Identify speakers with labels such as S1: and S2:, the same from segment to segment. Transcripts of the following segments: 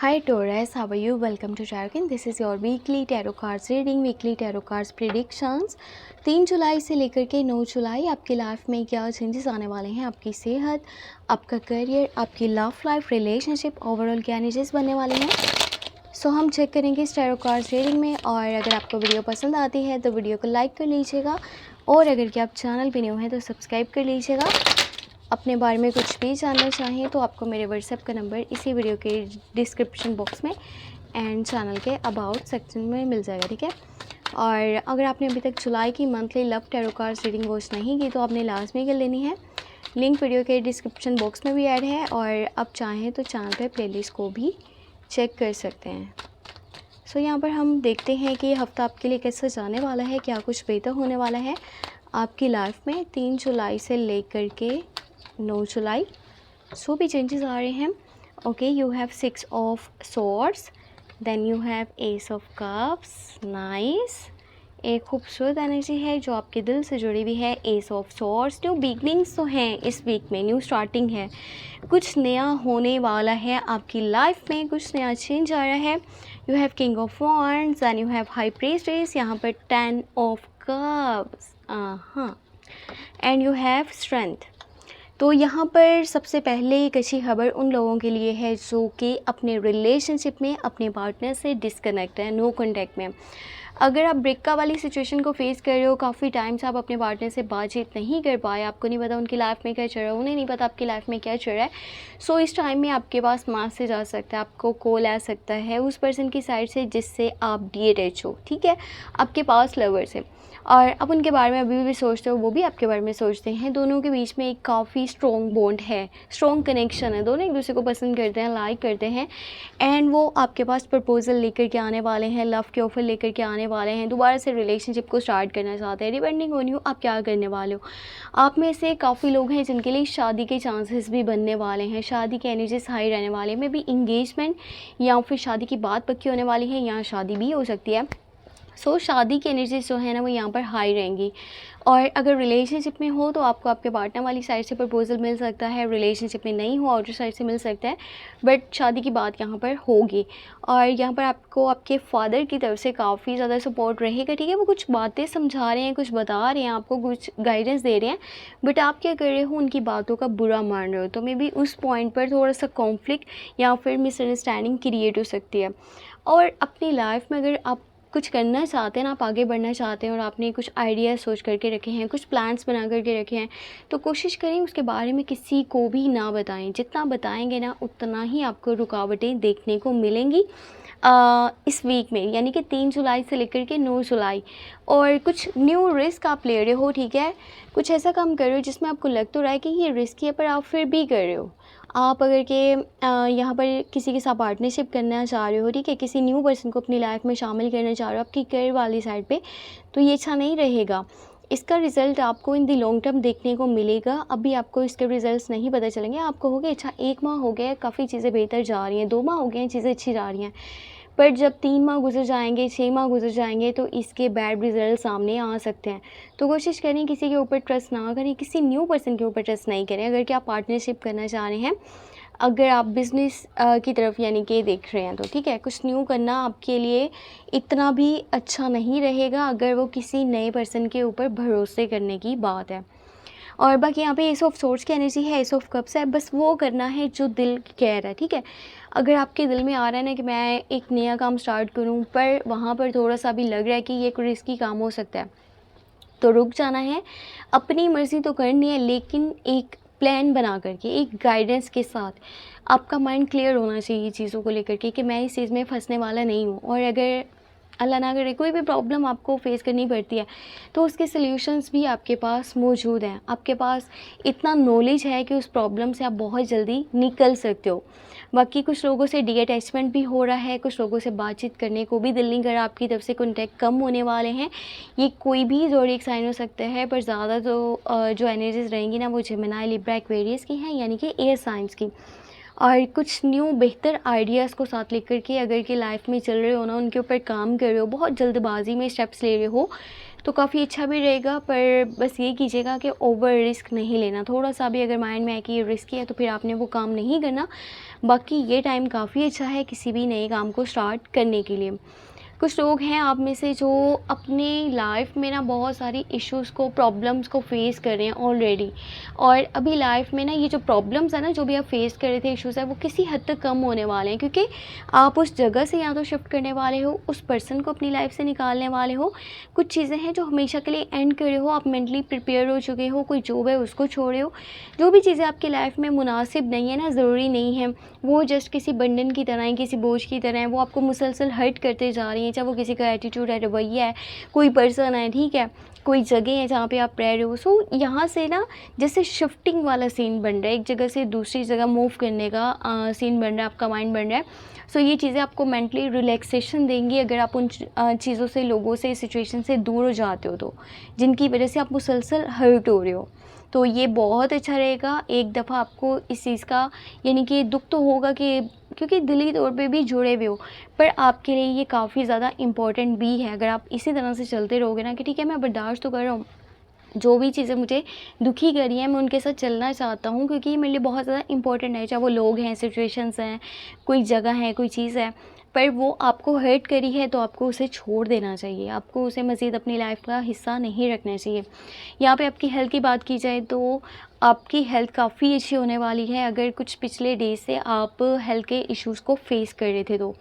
S1: Hi Taurus, how are you? Welcome to Tarot. This is your weekly tarot cards reading, weekly tarot cards predictions। 3 जुलाई से लेकर के 9 जुलाई आपकी life में क्या changes आने वाले हैं, आपकी सेहत, आपका करियर, आपकी लव लाइफ, रिलेशनशिप, ओवरऑल क्या एनर्जीज बनने वाले हैं। सो हम चेक करेंगे इस टैरो कार्ड्स रीडिंग में। और अगर आपको वीडियो पसंद आती है तो वीडियो को लाइक कर लीजिएगा, और अगर कि आप चैनल पे न्यू हैं तो सब्सक्राइब कर लीजिएगा। अपने बारे में कुछ भी जानना चाहें तो आपको मेरे व्हाट्सएप का नंबर इसी वीडियो के डिस्क्रिप्शन बॉक्स में एंड चैनल के अबाउट सेक्शन में मिल जाएगा, ठीक है। और अगर आपने अभी तक जुलाई की monthly love tarot cards reading watch नहीं की तो आपने लाजमी कर लेनी है। लिंक वीडियो के डिस्क्रिप्शन बॉक्स में भी ऐड है, और आप चाहें तो चैनल पे प्लेलिस्ट को भी चेक कर सकते हैं। सो यहाँ पर हम देखते हैं कि हफ्ता आपके लिए कैसा जाने वाला है, क्या कुछ बेहतर होने वाला है आपकी लाइफ में 3 जुलाई से लेकर के 9 जुलाई। सो भी चेंजेस आ रहे हैं। Okay, you have 6 of swords, then you have ace of cups. Nice, एक खूबसूरत एनर्जी है जो आपके दिल से जुड़ी हुई है। S of swords, new beginnings तो हैं इस वीक में, न्यू स्टार्टिंग है, कुछ नया होने वाला है आपकी लाइफ में, कुछ नया चेंज आ रहा है। You have king of wands and you have high priestess, यहाँ पर 10 ऑफ कप्स, हाँ, एंड यू हैव स्ट्रेंथ। तो यहाँ पर सबसे पहले एक अच्छी खबर उन लोगों के लिए है जो कि अपने रिलेशनशिप में अपने पार्टनर से डिस्कनेक्ट है, नो कॉन्टैक्ट में। अगर आप ब्रेकअप वाली सिचुएशन को फेस कर रहे हो, काफ़ी टाइम से आप अपने पार्टनर से बातचीत नहीं कर पाए, आपको नहीं पता उनकी लाइफ में क्या चल रहा है, उन्हें नहीं पता आपकी लाइफ में क्या चल रहा है। सो इस टाइम में आपके पास मैसेज आ सकता है, आपको कॉल आ सकता है उस पर्सन की साइड से जिससे आप DH हो, ठीक है, आपके पास लवर से, और अब उनके बारे में अभी भी सोचते हो, वो भी आपके बारे में सोचते हैं। दोनों के बीच में एक काफ़ी स्ट्रॉन्ग बॉन्ड है, स्ट्रॉन्ग कनेक्शन है, दोनों एक दूसरे को पसंद करते हैं, लाइक करते हैं, एंड वो आपके पास प्रपोजल लेकर के आने वाले हैं, लव के ऑफर लेकर के आने वाले हैं, दोबारा से रिलेशनशिप को स्टार्ट करना चाहते हैं। डिपेंडिंग ऑन यू आप क्या करने वाले हो। आप में से काफ़ी लोग हैं जिनके लिए शादी के चांसेस भी बनने वाले हैं, शादी के एनर्जीज हाई रहने वाले हैं, मे बी इंगेजमेंट या फिर शादी की बात पक्की होने वाली है, यहाँ शादी भी हो सकती है। सो शादी की एनर्जीज जो है ना वो यहाँ पर हाई रहेंगी। और अगर रिलेशनशिप में हो तो आपको आपके पार्टनर वाली साइड से प्रपोजल मिल सकता है, रिलेशनशिप में नहीं हो आउटर साइड से मिल सकता है, बट शादी की बात यहाँ पर होगी। और यहाँ पर आपको आपके फादर की तरफ से काफ़ी ज़्यादा सपोर्ट रहेगा, ठीक है। वो कुछ बातें समझा रहे हैं, कुछ बता रहे हैं, आपको कुछ गाइडेंस दे रहे हैं, बट आप क्या कर रहे हो, उनकी बातों का बुरा मान रहे हो। तो मे बी उस पॉइंट पर थोड़ा सा कॉन्फ्लिक्ट या फिर मिसअंडरस्टैंडिंग क्रिएट हो सकती है। और अपनी लाइफ में अगर आप कुछ करना चाहते हैं ना, आप आगे बढ़ना चाहते हैं और आपने कुछ आइडिया सोच करके रखे हैं, कुछ प्लान्स बना करके रखे हैं, तो कोशिश करें उसके बारे में किसी को भी ना बताएं। जितना बताएंगे ना उतना ही आपको रुकावटें देखने को मिलेंगी इस वीक में, यानी कि 3 जुलाई से लेकर के 9 जुलाई। और कुछ न्यू रिस्क आप ले रहे हो, ठीक है, कुछ ऐसा काम कर रहे हो जिसमें आपको लग तो रहा है कि ये रिस्क है, पर आप फिर भी कर रहे हो। आप अगर के यहाँ पर किसी के साथ पार्टनरशिप करना चाह रहे हो, ठीक है, किसी न्यू पर्सन को अपनी लाइफ में शामिल करना चाह रहे हो आपकी करियर वाली साइड पे, तो ये अच्छा नहीं रहेगा। इसका रिज़ल्ट आपको इन दी लॉन्ग टर्म देखने को मिलेगा। अभी आपको इसके रिजल्ट्स नहीं पता चलेंगे, आप कहोगे अच्छा 1 माह हो गया, काफ़ी चीज़ें बेहतर जा रही हैं, 2 माह हो गए हैं, चीज़ें अच्छी जा रही हैं, पर जब 3 माह गुजर जाएंगे, 6 माह गुजर जाएंगे तो इसके बैड रिजल्ट सामने आ सकते हैं। तो कोशिश करें किसी के ऊपर ट्रस्ट ना करें, किसी न्यू पर्सन के ऊपर ट्रस्ट नहीं करें। अगर कि आप पार्टनरशिप करना चाह रहे हैं, अगर आप बिज़नेस की तरफ यानी कि देख रहे हैं, तो ठीक है, कुछ न्यू करना आपके लिए इतना भी अच्छा नहीं रहेगा अगर वो किसी नए पर्सन के ऊपर भरोसे करने की बात है। और बाकी यहाँ पे एस ऑफ सोर्ड्स की एनर्जी है, एस ऑफ कप्स है, बस वो करना है जो दिल कह रहा है, ठीक है। अगर आपके दिल में आ रहा है ना कि मैं एक नया काम स्टार्ट करूँ, पर वहाँ पर थोड़ा सा भी लग रहा है कि ये कोई रिस्की काम हो सकता है, तो रुक जाना है। अपनी मर्ज़ी तो करनी है, लेकिन एक प्लान बना करके, एक गाइडेंस के साथ आपका माइंड क्लियर होना चाहिए चीज़ों को लेकर के कि मैं इस चीज़ में फंसने वाला नहीं हूँ। और अगर अल्लाह ना करे कोई भी प्रॉब्लम आपको फेस करनी पड़ती है तो उसके सल्यूशंस भी आपके पास मौजूद हैं, आपके पास इतना नॉलेज है कि उस प्रॉब्लम से आप बहुत जल्दी निकल सकते हो। बाकी कुछ लोगों से डी अटैचमेंट भी हो रहा है, कुछ लोगों से बातचीत करने को भी दिल नहीं कर रहा, आपकी तरफ से कॉन्टैक्ट कम होने वाले हैं। ये कोई भी ज़ोडिएक साइन हो सकता है, पर ज़्यादा तो जो एनर्जीज रहेंगी ना वो जेमिनी, लिब्रा, एक्वेरियस की हैं, यानी कि एयर साइंस की। और कुछ न्यू बेहतर आइडियाज़ को साथ लेकर के अगर कि लाइफ में चल रहे हो ना, उनके ऊपर काम कर रहे हो, बहुत जल्दबाजी में स्टेप्स ले रहे हो, तो काफ़ी अच्छा भी रहेगा। पर बस ये कीजिएगा कि ओवर रिस्क नहीं लेना। थोड़ा-सा भी अगर माइंड में है कि ये रिस्की है तो फिर आपने वो काम नहीं करना। बाकी ये टाइम काफ़ी अच्छा है किसी भी नए काम को स्टार्ट करने के लिए। कुछ लोग हैं आप में से जो अपने लाइफ में ना बहुत सारी इश्यूज़ को, प्रॉब्लम्स को फेस कर रहे हैं ऑलरेडी, और अभी लाइफ में ना ये जो प्रॉब्लम्स है ना, जो भी आप फेस कर रहे थे, इश्यूज़ है, वो किसी हद तक कम होने वाले हैं, क्योंकि आप उस जगह से या तो शिफ्ट करने वाले हो, उस पर्सन को अपनी लाइफ से निकालने वाले हो। कुछ चीज़ें हैं जो हमेशा के लिए एंड कर रहे हो, आप मेंटली प्रिपेयर हो चुके हो, कोई जॉब है उसको छोड़ रहे हो। जो भी चीज़ें आपकी लाइफ में मुनासिब नहीं है ना, ज़रूरी नहीं है, वो जस्ट किसी बंधन की तरह है, किसी बोझ की तरह है, वो आपको मुसलसल हर्ट करते जा रही हैं। चाहे वो किसी का एटीट्यूड है, रवैया है, कोई पर्सन है, ठीक है, कोई जगह है जहाँ पे आप रह रहे हो। सो यहाँ से ना जैसे शिफ्टिंग वाला सीन बन रहा है, एक जगह से दूसरी जगह मूव करने का सीन बन रहा है, आपका माइंड बन रहा है। सो ये चीज़ें आपको मेंटली रिलैक्सेशन देंगी अगर आप उन चीज़ों से, लोगों से, सिचुएशन से दूर हो जाते हो तो, जिनकी वजह से आप मुसलसल हर्ट हो रहे हो। तो ये बहुत अच्छा रहेगा। एक दफ़ा आपको इस चीज़ का, यानी कि दुःख तो होगा कि, क्योंकि दिली तौर पे भी जुड़े हुए हो, पर आपके लिए ये काफ़ी ज़्यादा इम्पोर्टेंट भी है। अगर आप इसी तरह से चलते रहोगे ना कि ठीक है मैं बर्दाश्त तो कर रहा हूँ, जो भी चीज़ें मुझे दुखी कर रही हैं मैं उनके साथ चलना चाहता हूँ, क्योंकि ये मेरे लिए बहुत ज़्यादा इम्पोर्टेंट है। चाहे वो लोग हैं, सिचुएशंस हैं, कोई जगह है, कोई चीज़ है, पर वो आपको हर्ट करी है तो आपको उसे छोड़ देना चाहिए। आपको उसे मज़ीद अपनी लाइफ का हिस्सा नहीं रखना चाहिए। यहाँ पे आपकी हेल्थ की बात की जाए तो आपकी हेल्थ काफ़ी अच्छी होने वाली है, अगर कुछ पिछले डेज से आप हेल्थ के इश्यूज़ को फेस कर रहे थे तो।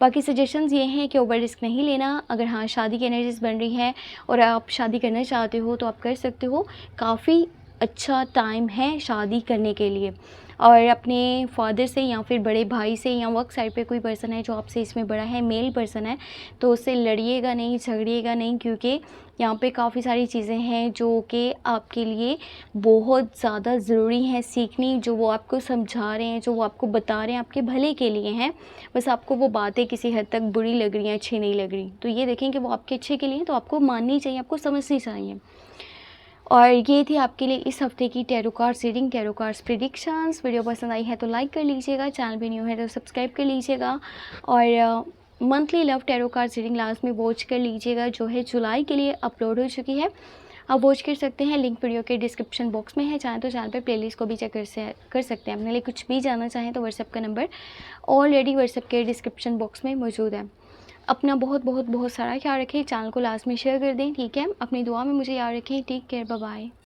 S1: बाकी सजेशंस ये हैं कि ओवर रिस्क नहीं लेना। अगर हाँ, शादी की एनर्जीज़ बन रही हैं और आप शादी करना चाहते हो तो आप कर सकते हो। काफ़ी अच्छा टाइम है शादी करने के लिए। और अपने फादर से या फिर बड़े भाई से, या वर्क साइड पे कोई पर्सन है जो आपसे इसमें बड़ा है, मेल पर्सन है, तो उससे लड़िएगा नहीं, झगड़िएगा नहीं, क्योंकि यहाँ पे काफ़ी सारी चीज़ें हैं जो कि आपके लिए बहुत ज़्यादा ज़रूरी हैं सीखनी, जो वो आपको समझा रहे हैं, जो वो आपको बता रहे हैं, आपके भले के लिए हैं। बस आपको वो बातें किसी हद तक बुरी लग रही हैं, अच्छी नहीं लग रही, तो ये देखें कि वो आपके अच्छे के लिए हैं, तो आपको माननी चाहिए, आपको समझनी चाहिए। और ये थी आपके लिए इस हफ्ते की tarot cards reading, tarot cards predictions. Video पसंद आई है तो लाइक कर लीजिएगा, चैनल पे न्यू है तो सब्सक्राइब कर लीजिएगा, और monthly love tarot cards reading last में वॉच कर लीजिएगा, जो है जुलाई के लिए अपलोड हो चुकी है। आप वॉच कर सकते हैं, लिंक वीडियो के डिस्क्रिप्शन बॉक्स में है। चाहें तो चैनल पे प्लेलिस्ट को भी चेक कर सकते हैं। अपने लिए कुछ भी जानना चाहें तो व्हाट्सएप का नंबर ऑलरेडी व्हाट्सएप के डिस्क्रिप्शन बॉक्स में मौजूद है। अपना बहुत बहुत बहुत सारा ख्याल रखें, चैनल को लास्ट में शेयर कर दें, ठीक है। अपनी दुआ में मुझे याद रखें। Take care, bye bye.